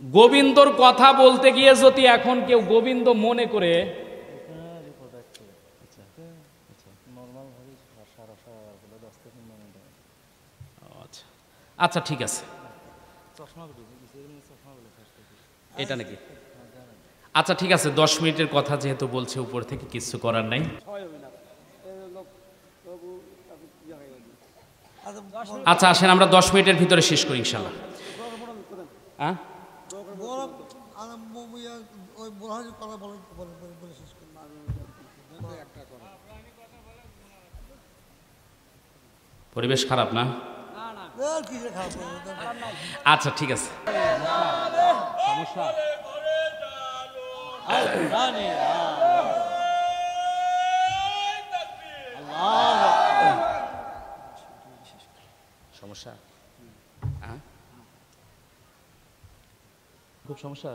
গোবিন্দর কথা বলতে গিয়ে যদি এখন কেউ গোবিন্দ মনে করে, আচ্ছা ঠিক আছে, এটা নাকি? আচ্ছা ঠিক আছে, 10 মিনিটের কথা যেহেতু বলছে উপর থেকে, কিছু করার নাই। আচ্ছা আসেন আমরা 10 মিনিটের ভিতরে শেষ করি ইনশাল্লাহ। হ্যাঁ পরিবেশ খারাপ না? আচ্ছা ঠিক আছে, সমস্যা খুব সমস্যা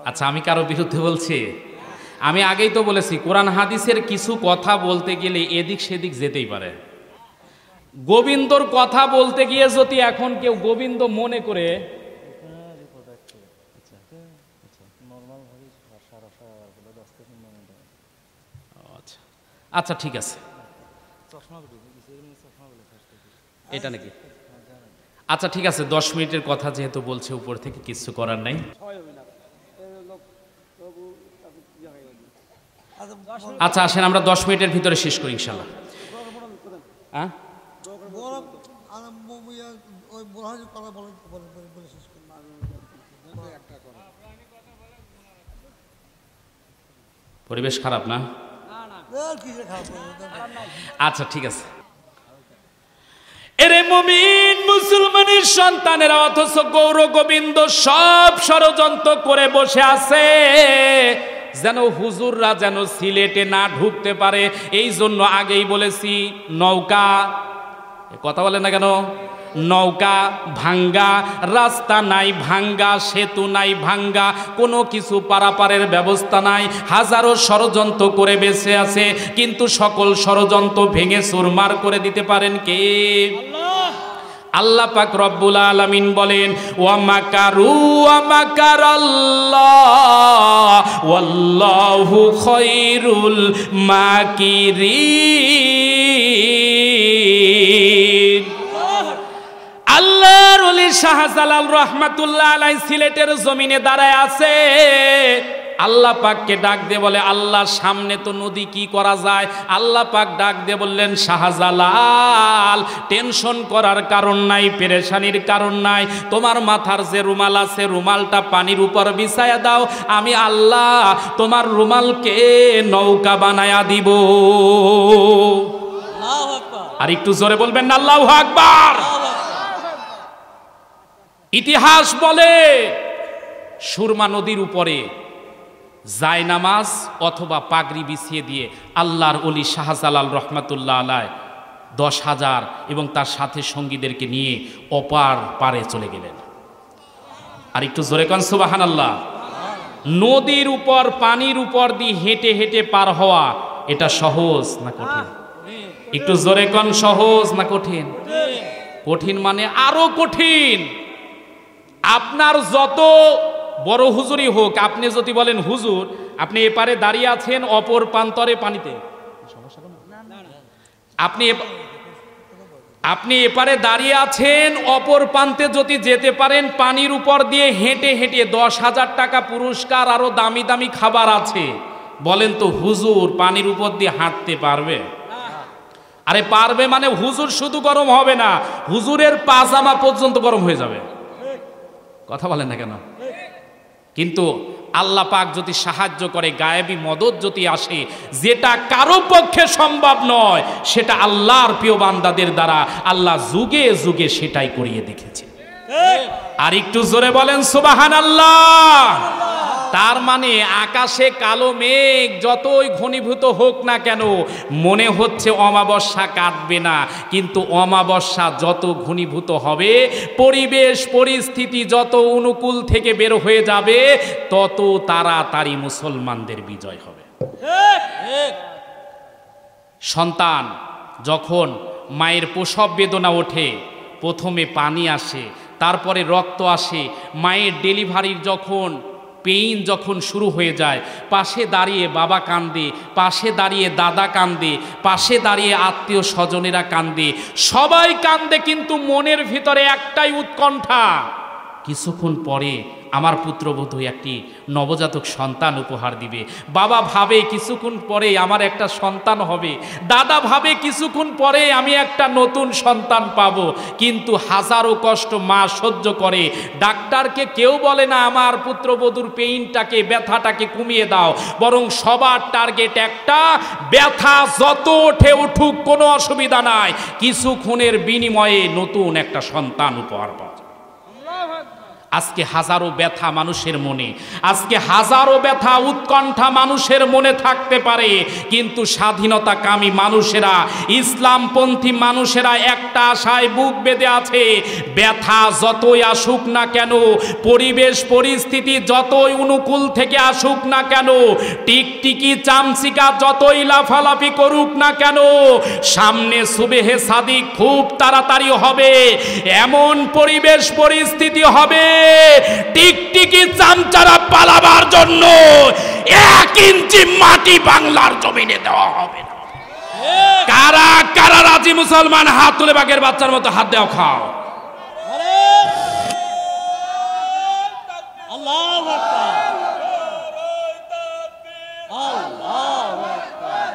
আচ্ছা আমি কারো বিরুদ্ধে বলছি? আমি আগেই তো বলেছি কোরআন হাদিসের কিছু কথা বলতে গেলে এদিক সেদিক যেতেই পারে। গোবিন্দর কথা বলতে গিয়ে যদি এখন কেউ গোবিন্দ মনে করে, আচ্ছা ঠিক আছে, এটা নাকি? আচ্ছা ঠিক আছে, 10 মিনিটের কথা যেহেতু বলছে উপর থেকে, কিছু করার নাই। আচ্ছা আসেন আমরা 10 মিনিটের ভিতরে শেষ করি ইনশাল্লাহ। হ্যাঁ পরিবেশ খারাপ না? আচ্ছা ঠিক আছে। এরে মুমিন মুসলমানের সন্তানেরা, অথচ গৌর গোবিন্দ সব ষড়যন্ত্র করে বসে আছে যেন হুজুররা যেন সিলেটে না ঢুকতে পারে। এই জন্য আগেই বলেছি নৌকা, কথা বলে না কেন? নৌকা ভাঙ্গা, রাস্তা নাই ভাঙ্গা, সেতু নাই ভাঙ্গা, কোনো কিছু পারাপারের ব্যবস্থা নাই। হাজারো ষড়যন্ত্র করে বেঁচে আছে, কিন্তু সকল ষড়যন্ত্র ভেঙে চুরমার করে দিতে পারেন কে? আল্লাহ পাক রব্বুল আলামিন বলেন ওয়া মাকারু ওয়া মাকারাল্লাহ ওয়াল্লাহু খায়রুল মাকিরিন। আল্লাহর ওলি শাহজালাল রাহমাতুল্লাহ আলাইহি সিলেটের জমিনে দাঁড়ায় আছে। আল্লাহ পাককে ডাক দিয়ে বলে আল্লাহ সামনে তো নদী, কি করা যায়? আল্লাহ পাক ডাক দিয়ে বললেন শাহজালাল টেনশন করার কারণ নাই, পেরেশানির কারণ নাই, তোমার মাথার যে রুমাল আছে রুমালটা পানির উপর বিছায়া দাও, আমি আল্লাহ তোমার রুমালকে নৌকা বানায়া দিব। আর একটু জোরে বলবেন না আল্লাহু আকবার। ইতিহাস বলে সুরমা নদীর উপরে জায়নামাজ অথবা পাগড়ি বিছিয়ে দিয়ে আল্লাহর ওলি শাহজালাল রহমাতুল্লাহ আলাইহি 10,000 এবং তার সাথে সঙ্গীদেরকে নিয়ে অপার পারে চলে গেলেন। আর একটু জোরে কান সুবহানাল্লাহ। নদীর উপর, পানির উপর দিয়ে হেঁটে হেঁটে পার হওয়া, এটা সহজ না কঠিন? একটু জোরে কান, সহজ না কঠিন? কঠিন মানে আরো কঠিন। আপনার যত বড় হুজুরই হোক, আপনি যদি বলেন হুজুর আপনি এপারে দাঁড়িয়ে আছেন অপর প্রান্তরে পানিতে, আপনি এপারে দাঁড়িয়ে আছেন অপর প্রান্তে যদি যেতে পারেন, পানির উপর দিয়ে হেঁটে হেঁটে 10,000 টাকা পুরস্কার, আরো দামি দামি খাবার আছে, বলেন তো হুজুর পানির উপর দিয়ে হাঁটতে পারবে? আরে পারবে মানে হুজুর শুধু গরম হবে না, হুজুরের পাজামা পর্যন্ত গরম হয়ে যাবে। কথা বলেন না কেন? কিন্তু আল্লাহ পাক যদি সাহায্য করে, গায়েবী মদত যদি আসে, যেটা কারো পক্ষে সম্ভব নয়, সেটা আল্লাহর প্রিয় বান্দাদের দ্বারা আল্লাহ যুগে যুগে সেটাই করিয়ে দেখেছে। আর একটু জোরে বলেন সুবহানাল্লাহ। তার মানে আকাশে কালো মেঘ যতই ঘনীভূত হোক না কেন, মনে হচ্ছে অমাবস্যা কাটবে না, কিন্তু অমাবস্যা যত ঘনীভূত হবে, পরিবেশ পরিস্থিতি যত অনুকূল থেকে বের হয়ে যাবে, তত তাড়াতাড়ি মুসলমানদের বিজয় হবে। সন্তান যখন মায়ের প্রসব বেদনা ওঠে, প্রথমে পানি আসে, তারপরে রক্ত আসে। মায়ের ডেলিভারির যখন পেইন যখন শুরু হয়ে যায়, পাশে দাঁড়িয়ে বাবা কান্দে, পাশে দাঁড়িয়ে দাদা কান্দে, পাশে দাঁড়িয়ে আত্মীয় স্বজনেরা কান্দে, সবাই কান্দে, কিন্তু মনের ভিতরে একটাই উৎকণ্ঠা, কিছুক্ষণ পরে আমার পুত্রবধূ একটি নবজাতক সন্তান উপহার দিবে। বাবা ভাবে কিছুক্ষণ পরে আমার একটা সন্তান হবে, দাদা ভাবে কিছুক্ষণ পরে আমি একটা নতুন সন্তান পাব, কিন্তু হাজারো কষ্ট মা সহ্য করে। ডাক্তারকে কেউ বলে না আমার পুত্রবধূর পেইনটাকে, ব্যথাটাকে কমিয়ে দাও, বরং সবার টার্গেট একটা, ব্যথা যত ওঠে উঠুক, কোনো অসুবিধা নাই, কিছুক্ষণের বিনিময়ে নতুন একটা সন্তান উপহার পাওয়া। আজকে হাজারো ব্যথা মানুষের মনে, আজকে হাজারো ব্যথা উৎকণ্ঠা মানুষের মনে থাকতে পারে, কিন্তু স্বাধীনতাকামী মানুষেরা, ইসলামপন্থী মানুষেরা একটা আশায় বুক বেঁধে আছে, ব্যথা যতই আসুক না কেন, পরিবেশ পরিস্থিতি যতই অনুকূল থেকে আসুক না কেন, টিকটিকি চামচিকা যতই লাফালাফি করুক না কেন, সামনে সুবেহে সাদিক খুব তাড়াতাড়ি হবে, এমন পরিবেশ পরিস্থিতি হবে, টিকটিকি চামচারা পালাবার জন্য 1 ইঞ্চি মাটি বাংলার জমিনে দেওয়া হবে না। কারা কারা রাজি মুসলমান হাত তুলে বাঘের বাচ্চার মতো হাত দেওয়া খাও। আল্লাহু আকবার, আল্লাহু আকবার।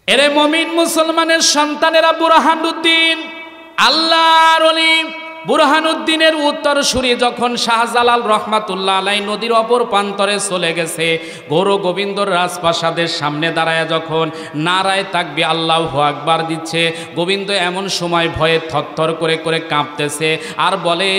এরে মুমিন মুসলমানের সন্তানেরা, বুরহানুদ্দিন আল্লাহর ওলি বুরহানুদ্দিনের উত্তরসূরি যখন শাহজালাল রহমাতুল্লাহ আলাইহি নদীর অপর প্রান্তরে চলে গেছে, গৌর গোবিন্দর রাজপ্রাসাদের সামনে দাঁড়ায় যখন নারায়ে তাকবীর আল্লাহু আকবার দিচ্ছে, গোবিন্দ এমন সময় ভয়ে থরথর করে করে কাঁপতেছে আর বলে,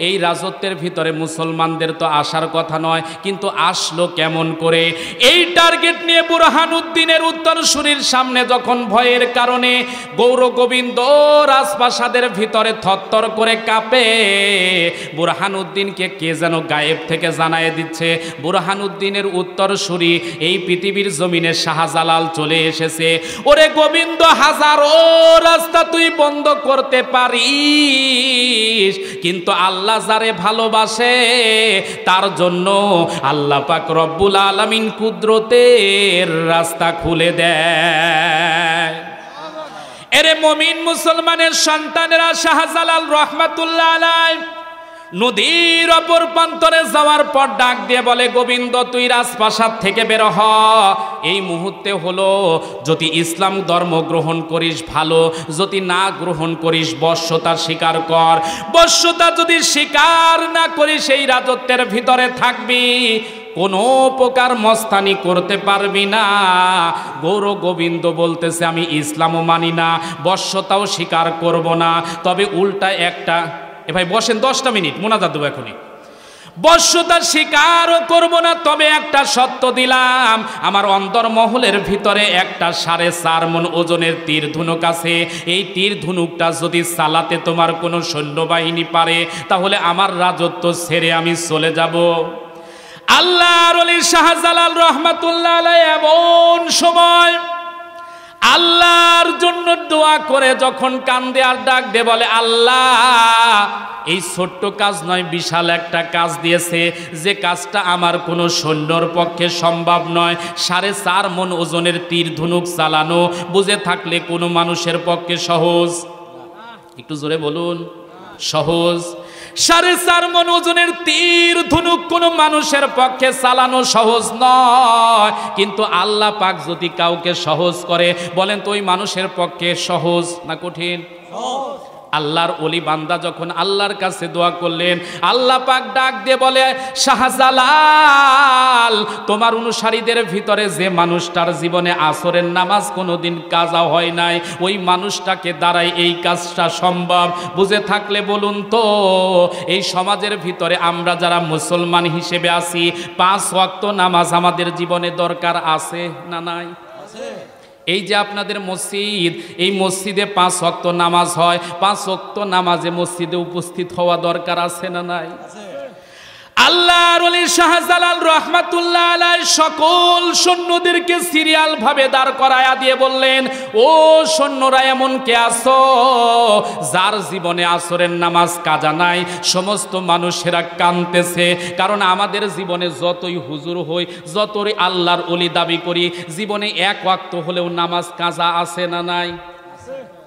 এই রাজত্বের ভিতরে মুসলমানদের তো আসার কথা নয়, কিন্তু আসলো কেমন করে? এই টার্গেট নিয়ে বুরহানুদ্দিনের উত্তরসূরির সামনে যখন ভয়ের কারণে গৌর গোবিন্দ রাজপ্রাসাদের ভিতরে থরথর করে কাঁপে, বুরহানুদ্দিনকে কে যেন গায়েব থেকে জানায় দিচ্ছে, বুরহানুদ্দিনের উত্তরসূরি এই পৃথিবীর জমিনে শাহজালাল চলে এসেছে। ওরে গোবিন্দ, হাজারো রাস্তা তুই বন্ধ করতে পারিস, কিন্তু আল্লাহ যারে ভালোবাসে তার জন্য আল্লাহ পাক রব্বুল আলামিন কুদরতের রাস্তা খুলে দেয়। এরে মুমিন মুসলমানের সন্তানেরা, শাহজালাল রহমাতুল্লাহ আলাইহি নদীর অপর প্রান্তরে যাওয়ার পর ডাক দিয়ে বলে, গোবিন্দ তুই রাজপ্রাসাদ থেকে বের হ, এই মুহূর্তে হলো, যদি ইসলাম ধর্ম গ্রহণ করিস ভালো, যদি না গ্রহণ করিস বশ্যতার স্বীকার কর, বশ্যতা যদি স্বীকার না করিস এই রাজত্বের ভিতরে থাকবি, কোনো প্রকার মস্তানি করতে পারবি না। গৌর গোবিন্দ বলতেছে, আমি ইসলামও মানি না, বশ্যতাও স্বীকার করব না, তবে উল্টা একটা, এ ভাই বসেন 10টা মিনিট মোনাজাত দেবো এখনই, বশ্যতা স্বীকারও করব না, তবে একটা সত্য দিলাম, আমার অন্তরমহলের ভিতরে একটা 4.5 মণ ওজনের তীর ধনুক আছে, এই তীর ধনুকটা যদি চালাতে তোমার কোনো সৈন্যবাহিনী পারে, তাহলে আমার রাজত্ব ছেড়ে আমি চলে যাব। আল্লাহর ওলি শাহজালাল রহমাতুল্লাহ আলাইহি এমন সময় আল্লাহর জন্য দোয়া করে যখন কান্দে আর ডাক দিয়ে বলে, আল্লাহ এই ছোট্ট কাজ নয়, বিশাল একটা কাজ দিয়েছে, যে কাজটা আমার কোনো সৈন্যর পক্ষে সম্ভব নয়। 4.5 মণ ওজনের তীর ধনুক চালানো বুঝে থাকলে কোনো মানুষের পক্ষে সহজ, একটু জোরে বলুন, সহজ। 4.5 মণ ওজনের তীর ধনুক কোনো মানুষের পক্ষে চালানো সহজ নয়, কিন্তু আল্লাহ পাক যদি কাউকে সহজ করে, বলেন তো ওই মানুষের পক্ষে সহজ না কঠিন? আল্লাহর ওলি বান্দা যখন আল্লাহর কাছে দোয়া করলেন, আল্লাহ পাক ডাক দিয়ে বলে, শাহজালাল, তোমার অনুসারীদের ভিতরে যে মানুষটার জীবনে আসরের নামাজ কোনোদিন কাজা হয় নাই, ওই মানুষটাকে দ্বারাই এই কাজটা সম্ভব। বুঝে থাকলে বলুন তো, এই সমাজের ভিতরে আমরা যারা মুসলমান হিসেবে আছি, 5 ওয়াক্ত নামাজ আমাদের জীবনে দরকার আছে না নাই? এই যে আপনাদের মসজিদ, এই মসজিদে 5 ওয়াক্ত নামাজ হয়, 5 ওয়াক্ত নামাজে মসজিদে উপস্থিত হওয়া দরকার আছে না নাই? আল্লাহর ওলি শাহজালাল রহমাতুল্লাহ আলাইহি সকল সৈন্যদেরকে সিরিয়াল ভাবে দাঁড় করায়া দিয়ে বললেন, ও সৈন্যরা, এমন কে আছো যার জীবনে আসরের নামাজ কাজা নাই? সমস্ত মানুষেরা কাঁদতেছে, কারণ আমাদের জীবনে যতই হুজুর হই, যতই আল্লাহর ওলি দাবি করি, জীবনে 1 ওয়াক্ত হলেও নামাজ কাজা আছে না নাই?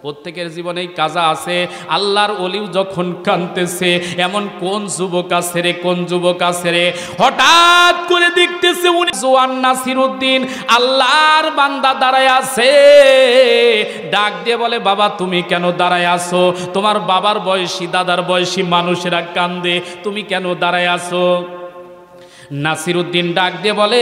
প্রত্যেকের জীবনেই কাজা আছে। আল্লাহর ওলিও যখন কাঁদতেছে, এমন কোন যুবক আছে রে, কোন যুবক আছে রে? হঠাৎ করে দেখতেছে উনি জওয়ান নাসিরউদ্দিন আল্লাহর বান্দা দাঁড়ায় আছে। ডাক দিয়ে বলে, বাবা তুমি কেন দাঁড়ায় আছো? তোমার বাবার বয়সী, দাদার বয়সী মানুষেরা কান্দে, তুমি কেন দাঁড়ায় আছো? নাসিরউদ্দিন ডাক দিয়ে বলে,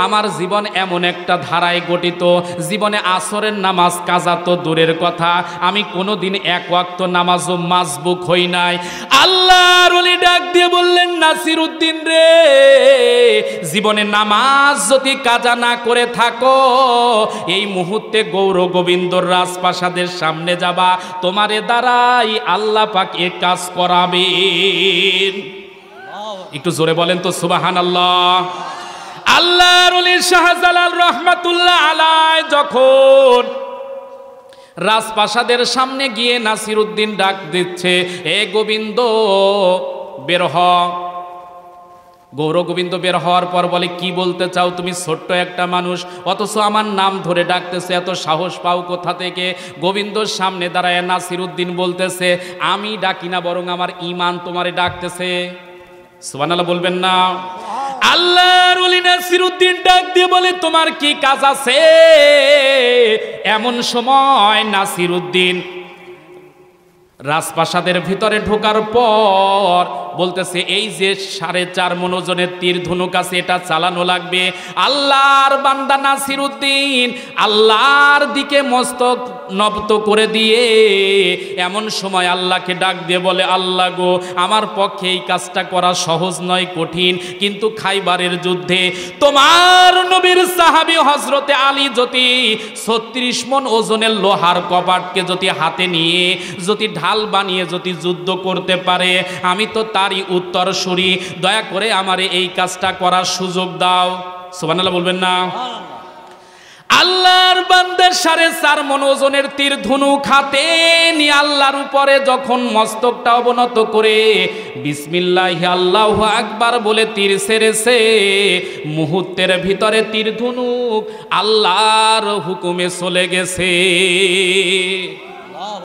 আমার জীবন এমন একটা ধারায় গঠিত, জীবনে আসরের নামাজ কাজা তো দূরের কথা, আমি কোনোদিন 1 ওয়াক্ত নামাজও মাসবুক হই নাই। আল্লাহর ওলি ডাক দিয়ে বললেন, নাসিরউদ্দিন রে, জীবনে নামাজ যদি কাজা না করে থাকো, এই মুহূর্তে গৌর গোবিন্দর রাজপ্রাসাদের সামনে যাবা, তোমারে দ্বারাই আল্লাহ পাক এ কাজ করাবেন। একটু জোরে বলেন তো সুবহানাল্লাহ। আল্লাহর ওলি শাহজালাল রহমাতুল্লাহ আলাইহি যখন রাজপ্রাসাদের সামনে গিয়ে নাসিরউদ্দিন ডাক দিচ্ছে, এ গোবিন্দ বের হ। গৌর গোবিন্দ বের হওয়ার পর বলে, কি বলতে চাও তুমি? ছোট্ট একটা মানুষ, অথচ আমার নাম ধরে ডাকতেছে, এত সাহস পাও কোথা থেকে? গোবিন্দর সামনে দাঁড়ায় নাসিরউদ্দিন বলতেছে, আমি ডাকি না, বরং আমার ঈমান তোমারে ডাকতেছে। সুবহানাল্লাহ বলবেন না? আল্লাহর ওলি নাসিরউদ্দিন ডাক দিয়ে বলে, তোমার কি কাজ আছে? এমন সময় নাসিরউদ্দিন রাজপ্রাসাদের ভিতরে ঢোকার পর বলতেছে, এই যে 4.5 মণ ওজনের তীর ধনুক আছে, এটা চালানো লাগবে। আল্লাহর বান্দা নাসিরউদ্দিন আল্লাহর দিকে মস্তক নত করে দিয়ে এমন সময় আল্লাহকে ডাক দিয়ে বলে, আল্লাহ গো, আমার পক্ষে এই কাজটা করা সহজ নয়, কঠিন, কিন্তু খাইবারের যুদ্ধে তোমার নবীর সাহাবী হযরতে আলী যদি 36 মণ ওজনের লোহার কপাটকে যদি হাতে নিয়ে যদি ঢাল বানিয়ে যদি যুদ্ধ করতে পারে, আমি তো তারই উত্তরসূরি, দয়া করে আমারে এই কাজটা করার সুযোগ দাও। সুবহানাল্লাহ বলবেন না? আল্লাহর বান্দা 4.5 মণ ওজনের তীর ধনুক হাতে নিয়ে আল্লাহর উপরে যখন মস্তকটা অবনত করে বিসমিল্লাহি আল্লাহু আকবার বলে তীর ছেড়েছে, মুহূর্তের ভিতরে তীর ধনুক আল্লাহর হুকুমে চলে গেছে।